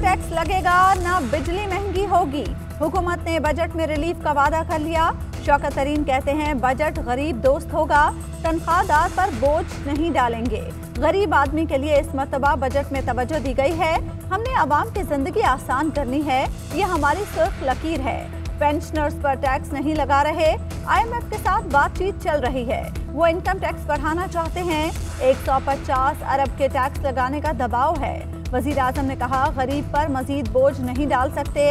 Tax लगेगा ना बिजली महंगी होगी। हुकूमत ने बजट में रिलीफ का वादा कर लिया। शौकत तरीन कहते हैं बजट गरीब दोस्त होगा, तनख्वाहदार पर बोझ नहीं डालेंगे। गरीब आदमी के लिए इस मर्तबा बजट में तवज्जो दी गई है। हमने आवाम की जिंदगी आसान करनी है, ये हमारी सुर्ख लकीर है। पेंशनर्स पर टैक्स नहीं लगा रहे। IMF के साथ बातचीत चल रही है। वो इनकम टैक्स बढ़ाना चाहते हैं। 150 अरब के टैक्स लगाने का दबाव है। वजीर आजम ने कहा गरीब पर मजीद बोझ नहीं डाल सकते।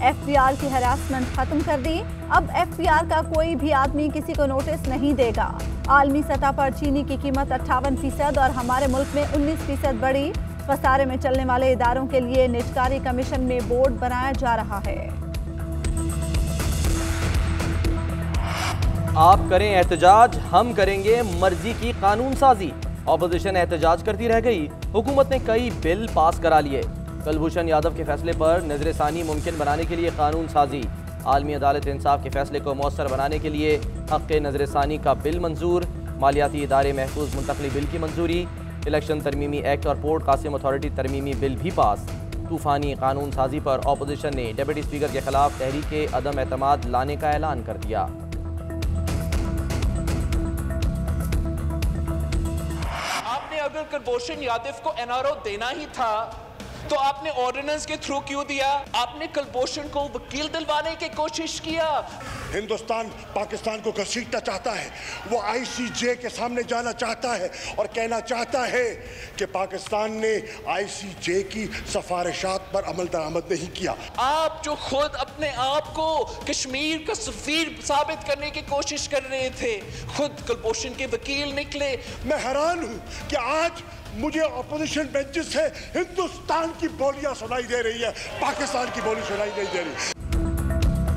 FBR की हरासमेंट खत्म कर दी। अब FBR का कोई भी आदमी किसी को नोटिस नहीं देगा। आलमी सतह पर चीनी की कीमत 58% और हमारे मुल्क में 19% बढ़ी। खसारे में चलने वाले इदारों के लिए निजकारी कमीशन में बोर्ड बनाया जा रहा है। आप करें एहतजाज, हम करेंगे मर्जी की कानून साजी। ऑपोजिशन एहतजाज करती रह गई। हुकूमत ने कई बिल पास करा लिए। कुलभूषण यादव के फैसले पर नजरसानी मुमकिन बनाने के लिए कानून साजी। आलमी अदालत इंसाफ के फैसले को मौसर बनाने के लिए हक़ नजरसानी का बिल मंजूर। मालियाती इदारे महफूज मुंतकली बिल की मंजूरी। इलेक्शन तरमीमी एक्ट और पोर्ट कासिम अथॉरिटी तरमीमी बिल भी पास। तूफानी कानून साजी पर ऑपोजिशन ने डिप्टी स्पीकर के खिलाफ तहरीक अदम एतमाद लाने का ऐलान कर दिया। अगर कुलभूषण यादव को NRO देना ही था तो आपने ऑर्डिनेंस के थ्रू क्यों दिया? आपने कुलभूषण को वकील दिलवाने की कोशिश किया। हिंदुस्तान पाकिस्तान को घसीटना चाहता है। वो ICJ के सामने जाना चाहता है और कहना चाहता है कि पाकिस्तान ने ICJ की सिफारिशात पर अमल दरामद नहीं किया। आप जो खुद अपने आप को कश्मीर का सफीर साबित करने की कोशिश कर रहे थे, खुद कुलभूषण के वकील निकले। मैं हैरान हूं कि आज मुझे अपोजिशन बेंचेस से हिंदुस्तान की बोलियां सुनाई दे रही है, पाकिस्तान की बोली सुनाई नहीं दे रही।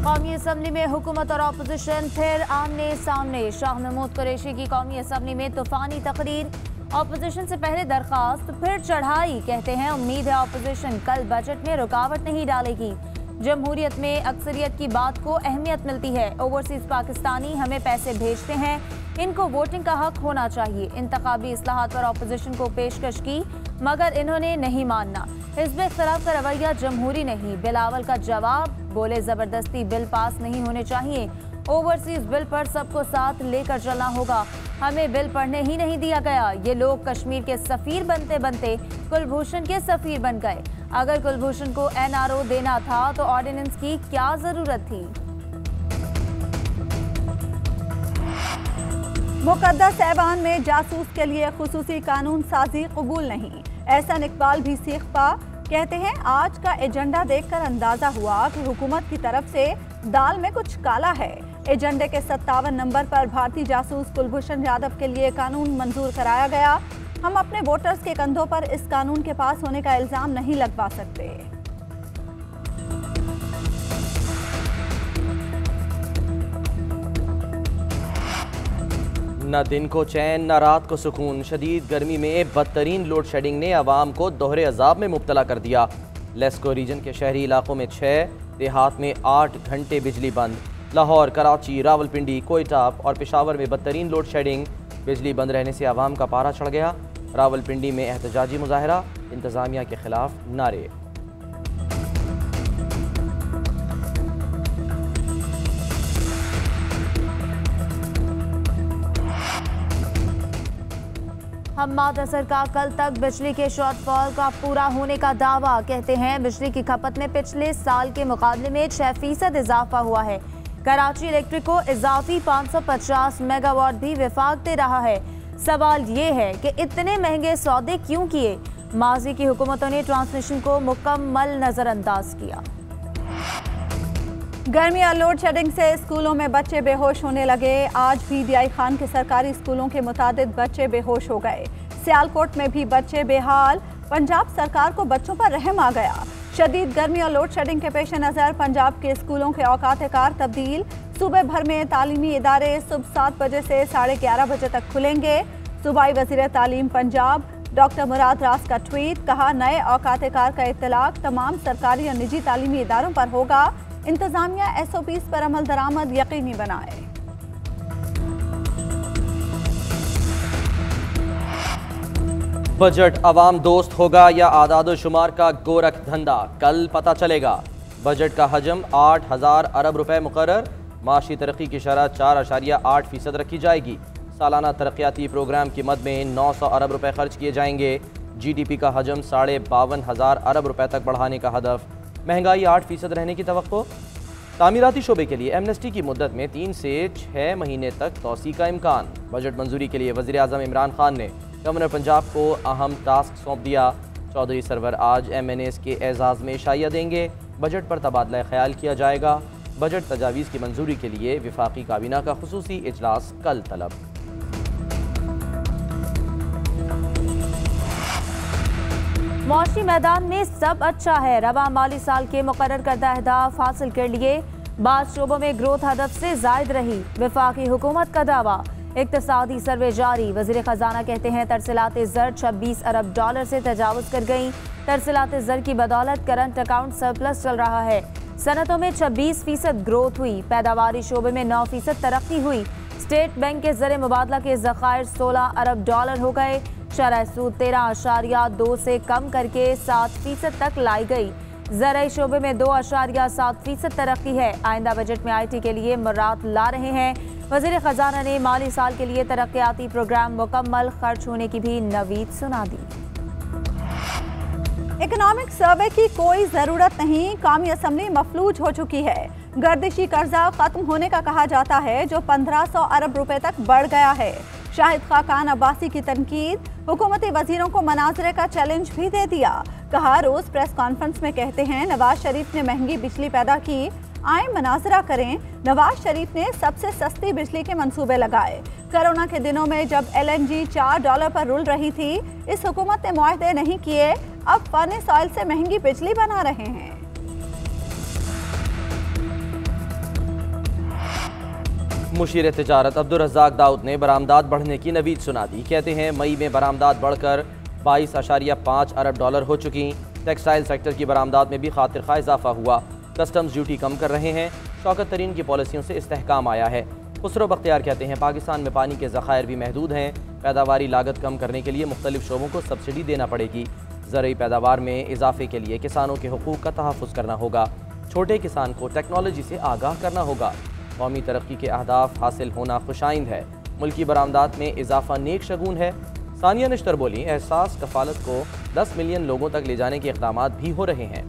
कौमी असम्बली में हुकूमत और अपोजिशन फिर आमने सामने। शाह महमूद कुरैशी की कौमी असम्बली में तूफानी तकरीर। अपोजिशन से पहले दरखास्त फिर चढ़ाई। कहते हैं उम्मीद है अपोजिशन कल बजट में रुकावट नहीं डालेगी। जमहूरियत में अक्सरियत की बात को अहमियत मिलती है। ओवरसीज पाकिस्तानी हमें पैसे भेजते हैं, इनको वोटिंग का हक होना चाहिए। इंतखाबी इस्लाहात पर अपोजिशन को पेशकश की मगर इन्होंने नहीं मानना। हिज़्ब इख्तिलाफ का रवैया जमहूरी नहीं। बिलावल का जवाब, बोले जबरदस्ती बिल पास नहीं होने चाहिए। ओवरसीज बिल पर सबको साथ लेकर चलना होगा। हमें बिल पढ़ने ही नहीं दिया गया। ये लोग कश्मीर के सफीर बनते बनते कुलभूषण के सफीर बन गए। अगर कुलभूषण को NRO देना था तो ऑर्डिनेंस की क्या जरूरत थी? मुकद्दस ऐवान में जासूस के लिए खुसूसी कानून साजी कबूल नहीं। एहसन इकबाल भी सीख पा कहते हैं आज का एजेंडा देखकर अंदाजा हुआ कि हुकूमत की तरफ से दाल में कुछ काला है। एजेंडे के 57 नंबर पर भारतीय जासूस कुलभूषण यादव के लिए कानून मंजूर कराया गया। हम अपने वोटर्स के कंधों पर इस कानून के पास होने का इल्जाम नहीं लगवा सकते। न दिन को चैन न रात को सुकून। शदीद गर्मी में बदतरीन लोड शेडिंग ने आवाम को दोहरे अजाब में मुब्तला कर दिया। लेस्को रीजन के शहरी इलाकों में 6, देहात में 8 घंटे बिजली बंद। लाहौर, कराची, रावलपिंडी, कोयटा और पेशावर में बदतरीन लोड शेडिंग। बिजली बंद रहने से आवाम का पारा चढ़ गया। रावलपिंडी में एहतजाजी मुजाहरा, इंतजामिया के खिलाफ नारे। हम्माद असर का कल तक बिजली के शॉर्टफॉल का पूरा होने का दावा। कहते हैं बिजली की खपत में पिछले साल के मुकाबले में 6% इजाफा हुआ है। कराची इलेक्ट्रिक को इजाफी 550 मेगावाट भी विफाक दे रहा है। सवाल ये है कि इतने महंगे सौदे क्यों किए? माजी की हुकूमतों ने ट्रांसमिशन को मुकम्मल नजरअंदाज किया। गर्मी और लोड शेडिंग से स्कूलों में बच्चे बेहोश होने लगे। आज भी DI खान के सरकारी स्कूलों के मुताबिक बच्चे बेहोश हो गए। सियालकोट में भी बच्चे बेहाल। पंजाब सरकार को बच्चों पर रहम आ गया। शदीद गर्मी और लोड शेडिंग के पेश नज़र पंजाब के स्कूलों के औकात कार तब्दील। सूबे भर में तालीमी इदारे सुबह 7 बजे से 11:30 बजे तक खुलेंगे। सूबाई वज़ीर तालीम पंजाब डॉक्टर मुराद रास का ट्वीट, कहा नए औकात कार का इत्तलाक तमाम सरकारी और निजी तालीमी इदारों पर होगा। इंतजामिया SOPs पर अमल दरामद यकीनी बनाए। बजट अवाम दोस्त होगा या आदाद-ओ-शुमार का गोरख धंधा, कल पता चलेगा। बजट का हजम 8,000 अरब रुपए मुकर्रर, माशी तरक्की की शरह 4.8% रखी जाएगी। सालाना तरक्याती प्रोग्राम की मद में 900 अरब रुपए खर्च किए जाएंगे। GDP का हजम 52,500 अरब रुपए तक बढ़ाने का हदफ। महंगाई 8% रहने की तवक्को। तामीराती शोबे के लिए एमनेस्टी की मुद्दत में 3 से 6 महीने तक तोसी का इम्कान। बजट मंजूरी के लिए वज़ीर आज़म इमरान खान ने गवर्नर पंजाब को अहम टास्क सौंप दिया। चौधरी सरवर आज MNAs के एजाज़ में शाइया देंगे। बजट पर तबादला ख्याल किया जाएगा। बजट तजावीज़ की मंजूरी के लिए विफाकी काबीना का खुसूसी इजलास कल तलब। मौशी मैदान में सब अच्छा है, रवा माली साल के मुकर्रर करदा अहदाफ हासिल कर लिए। बाद शोबों में ग्रोथ हदफ से जायद रही, विफाकी हुकूमत का दावा। इक्तिसादी सर्वे जारी, वज़ीर ख़जाना कहते हैं तरसिलात ज़र 26 अरब डॉलर से तजावुज़ कर गई। तरसिलात ज़र की बदौलत करंट अकाउंट सरप्लस चल रहा है। सनतों में 26% ग्रोथ हुई, पैदावारी शोबे में 9% तरक्की हुई। स्टेट बैंक के ज़र मुबादला के ज़खायर 16 अरब डॉलर हो गए। शरह सूद 13.2 से कम करके 7% तक लाई गई। ज़राई शोबे में 2.7% तरक्की है। आइंदा बजट में IT के लिए मुराद ला रहे हैं। वज़ीर ख़जाना ने माली साल के लिए तरक्याती प्रोग्राम मुकम्मल खर्च होने की भी नवीद सुना दी। इकोनॉमिक सर्वे की कोई ज़रूरत नहीं, कौमी असम्बली मफलूज हो चुकी है। गर्दिशी कर्जा खत्म होने का कहा जाता है, जो 1500 अरब रुपए तक बढ़ गया है। शाहिद खाकान अब्बासी की तनकीद, हुकूमती वजीरों को मनाजरे का चैलेंज भी दे दिया। कहा रोज प्रेस कॉन्फ्रेंस में कहते हैं नवाज शरीफ ने महंगी बिजली पैदा की, आए मनाजरा करें। नवाज शरीफ ने सबसे सस्ती बिजली के मंसूबे लगाए। कोरोना के दिनों में जब LNG $4 पर रुल रही थी, इस हुकूमत ने मुआहदे नहीं किए, अब फर्नेस ऑयल से महंगी बिजली बना रहे हैं। मुशीर तिजारत अब्दुल रज़ाक दाऊद ने बरामदात बढ़ने की नवीद सुना दी। कहते हैं मई में बरामदात बढ़कर 22.5 अरब डॉलर हो चुकी। टेक्सटाइल सेक्टर की बरामदात में भी खातिर खा इजाफा हुआ। कस्टम्स ड्यूटी कम कर रहे हैं। शौकत तरीन की पॉलिसियों से इस्तेहकाम आया है। खुसरो बख्तियार कहते हैं पाकिस्तान में पानी के ज़खायर भी महदूद हैं। पैदावारी लागत कम करने के लिए मुख्तलिफ शोबों को सब्सिडी देना पड़ेगी। ज़रूरी पैदावार में इजाफे के लिए किसानों के हुकूक का तहफ़्फ़ुज़ करना होगा। छोटे किसान को टेक्नोलॉजी से आगाह करना होगा। कौमी तरक्की के अहदाफ हासिल होना खुशाइंद है। मुल्की बरामदात में इजाफा नेक शगुन है। सानिया निश्तर बोली एहसास कफालत को 10 मिलियन लोगों तक ले जाने के इक़दामात भी हो रहे हैं।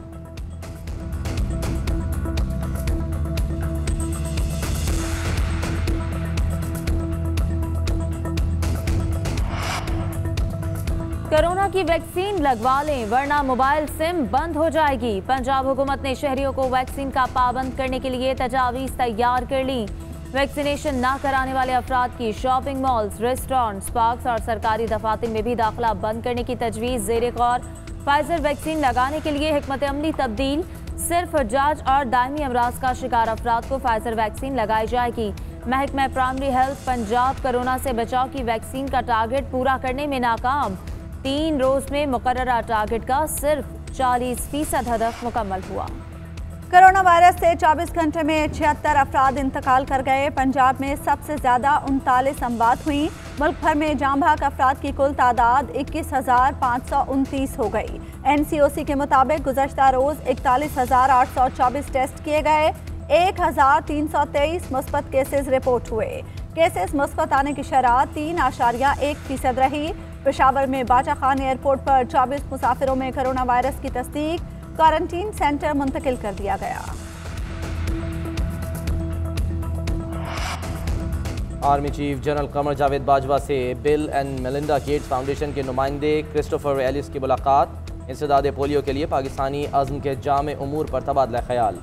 कोरोना की वैक्सीन लगवा लें वरना मोबाइल सिम बंद हो जाएगी। पंजाब हुकूमत ने शहरियों को वैक्सीन का पाबंद करने के लिए तजावीज़ तैयार कर ली। वैक्सीनेशन ना कराने वाले अफराद की शॉपिंग मॉल्स, रेस्टोरेंट्स, पार्क्स और सरकारी दफातर में भी दाखिला बंद करने की तजवीज़ ज़ेरे गौर। फाइजर वैक्सीन लगाने के लिए हिकमत अमली तब्दील। सिर्फ जांच और दायमी अमराज का शिकार अफराद को फाइजर वैक्सीन लगाई जाएगी। महकमा प्राइमरी हेल्थ पंजाब कोरोना से बचाव की वैक्सीन का टारगेट पूरा करने में नाकाम। 3 रोज में मुकर्ररा टारगेट का सिर्फ 40% हदफ मुकम्मल हुआ। कोरोना वायरस से 24 घंटे में 76 अफराद इंतकाल कर गए। पंजाब में सबसे ज्यादा 39 अमवात हुई। मुल्क भर में जाम भाग अफराद की कुल तादाद 21,529 हो गई। NCOC के मुताबिक गुज़श्ता रोज 41,824 टेस्ट किए गए। 1,323 मुस्बत केसेस रिपोर्ट हुए। केसेस मुस्बत आने की शरह 3.1% रही। पेशावर में बाचा खान एयरपोर्ट पर 24 मुसाफिरों में कोरोना वायरस की तस्दीक, क्वारंटीन सेंटर मुंतकिल कर दिया गया। Army chief general Qamar Javed Bajwa से bill and Melinda Gates foundation के नुमाइंदे क्रिस्टोफर एलिस की मुलाकात। इंसदाद पोलियो के लिए पाकिस्तानी अज़्म के जामे उमूर पर तबादला ख्याल।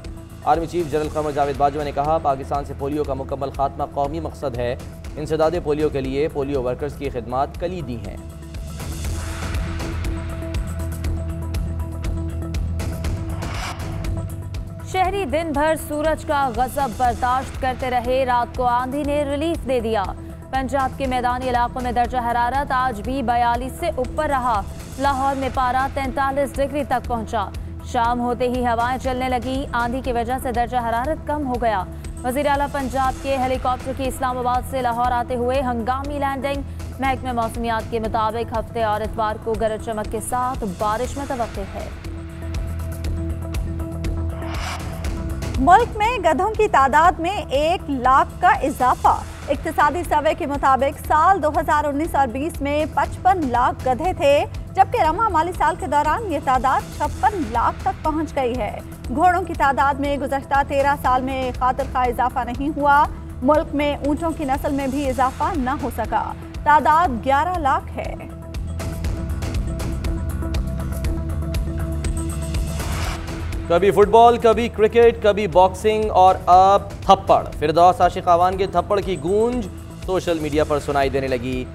Army chief general Qamar Javed Bajwa ने कहा पाकिस्तान से पोलियो का मुकम्मल खात्मा कौमी मकसद है। इंसदाद पोलियो के लिए पोलियो वर्कर्स की खिदमात कलीदी हैं। शहरी दिन भर सूरज का गजब बर्दाश्त करते रहे, रात को आंधी ने रिलीफ दे दिया। पंजाब के मैदानी इलाकों में दर्जा हरारत आज भी 42 से ऊपर रहा। लाहौर में पारा 43 डिग्री तक पहुंचा। शाम होते ही हवाएं चलने लगी। आंधी की वजह से दर्जा हरारत कम हो गया। वज़ीर आला पंजाब के हेलीकॉप्टर की इस्लामाबाद से लाहौर आते हुए हंगामी लैंडिंग। महकमे मौसमियात के मुताबिक हफ्ते और इतवार को गरज चमक के साथ बारिश में तवक्को है। मुल्क में गधों की तादाद में 1 लाख का इजाफा। इक्तिसादी सर्वे के मुताबिक साल 2019 और 20 में 55 लाख गधे थे, जबकि रमा माली साल के दौरान ये तादाद 56 लाख तक पहुंच गई है। घोड़ों की तादाद में गुज़श्ता 13 साल में खातिर खा इजाफा नहीं हुआ। मुल्क में ऊंटों की नस्ल में भी इजाफा न हो सका। तादाद 11 लाख है। कभी फुटबॉल, कभी क्रिकेट, कभी बॉक्सिंग और अब थप्पड़। फिरदौस आशिक आवान के थप्पड़ की गूंज सोशल मीडिया पर सुनाई देने लगी।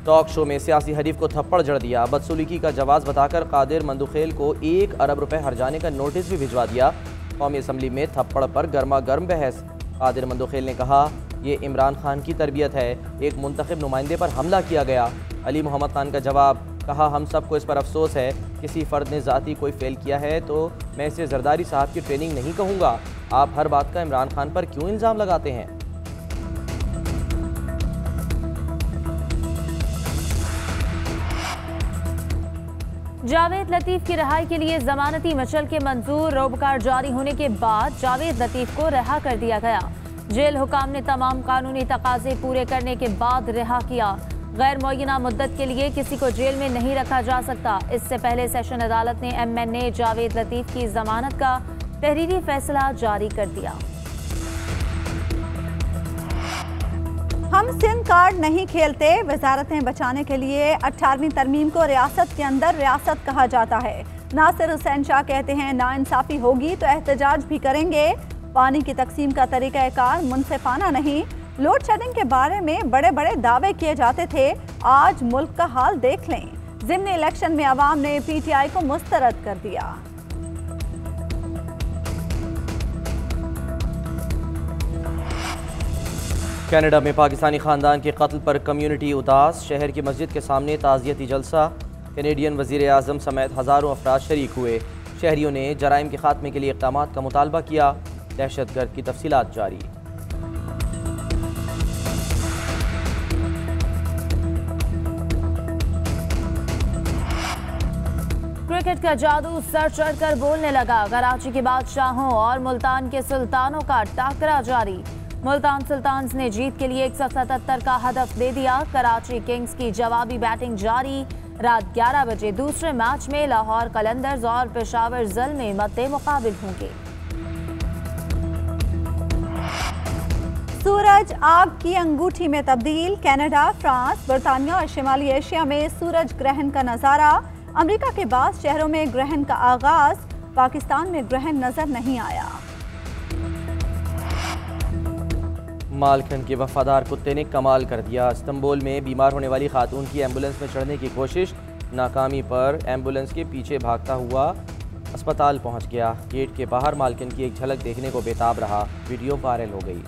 टॉक शो में सियासी हरीफ को थप्पड़ जड़ दिया। बदसलूकी का जवाब बताकर कादिर मंदुखेल को 1 अरब रुपए हर्जाने का नोटिस भी भिजवा दिया। कौमी असम्बली में थप्पड़ पर गर्मा गर्म बहस। कादिर मंदुखेल ने कहा, ये इमरान खान की तरबियत है, एक मुंतखब नुमाइंदे पर हमला किया गया। अली मोहम्मद खान का जवाब, कहा, हम सबको इस पर अफसोस है, किसी फ़र्द ने ज़ाती कोई फेल किया है तो मैं इसे जरदारी साहब की ट्रेनिंग नहीं कहूँगा। आप हर बात का इमरान खान पर क्यों इल्ज़ाम लगाते हैं? जावेद लतीफ़ की रिहाई के लिए जमानती मचल के मंजूर रोबकार जारी होने के बाद जावेद लतीफ़ को रिहा कर दिया गया। जेल हुकाम ने तमाम कानूनी तकाजे पूरे करने के बाद रिहा किया। गैर मुअय्यना मुद्दत के लिए किसी को जेल में नहीं रखा जा सकता। इससे पहले सेशन अदालत ने MNA जावेद लतीफ़ की जमानत का तहरीरी फैसला जारी कर दिया। हम सिम कार्ड नहीं खेलते। वजारतें बचाने के लिए 18वीं तरमीम को रियासत के अंदर रियासत कहा जाता है। नासिर हुसैन शाह कहते हैं, नाइंसाफी होगी तो एहतजाज भी करेंगे। पानी की तकसीम का तरीक़ाकार मुनसिफाना नहीं। लोड शेडिंग के बारे में बड़े बड़े दावे किए जाते थे, आज मुल्क का हाल देख लें। ज़िमनी इलेक्शन में अवाम ने PTI को मुस्तरद कर दिया। कनाडा में पाकिस्तानी खानदान के कत्ल पर कम्युनिटी उदास। शहर की मस्जिद के सामने ताज़ियती जलसा। कैनेडियन वज़ीर आज़म समेत हज़ारों अफराद शरीक हुए। शहरियों ने जराइम के खात्मे के लिए इक़दामात का मुतालबा किया। दहशतगर्द की तफसीलात जारी। क्रिकेट का जादू सर चढ़कर बोलने लगा। कराची के बादशाहों और मुल्तान के सुल्तानों का टाकरा जारी। मुल्तान सुल्तान्स ने जीत के लिए 177 का हदफ दे दिया। कराची किंग्स की जवाबी बैटिंग जारी। रात 11 बजे दूसरे मैच में लाहौर कलंदर्स और पेशावर ज़ल्म मद्दे मुकाबिल होंगे। सूरज आग की अंगूठी में तब्दील। कनाडा, फ्रांस, बरतानिया और शिमाली एशिया में सूरज ग्रहण का नज़ारा। अमेरिका के बाद शहरों में ग्रहण का आगाज। पाकिस्तान में ग्रहण नजर नहीं आया। मालकन के वफादार कुत्ते ने कमाल कर दिया। इस्तांबुल में बीमार होने वाली खातून की एम्बुलेंस में चढ़ने की कोशिश नाकामी पर एम्बुलेंस के पीछे भागता हुआ अस्पताल पहुंच गया। गेट के बाहर मालकन की एक झलक देखने को बेताब रहा। वीडियो वायरल हो गई।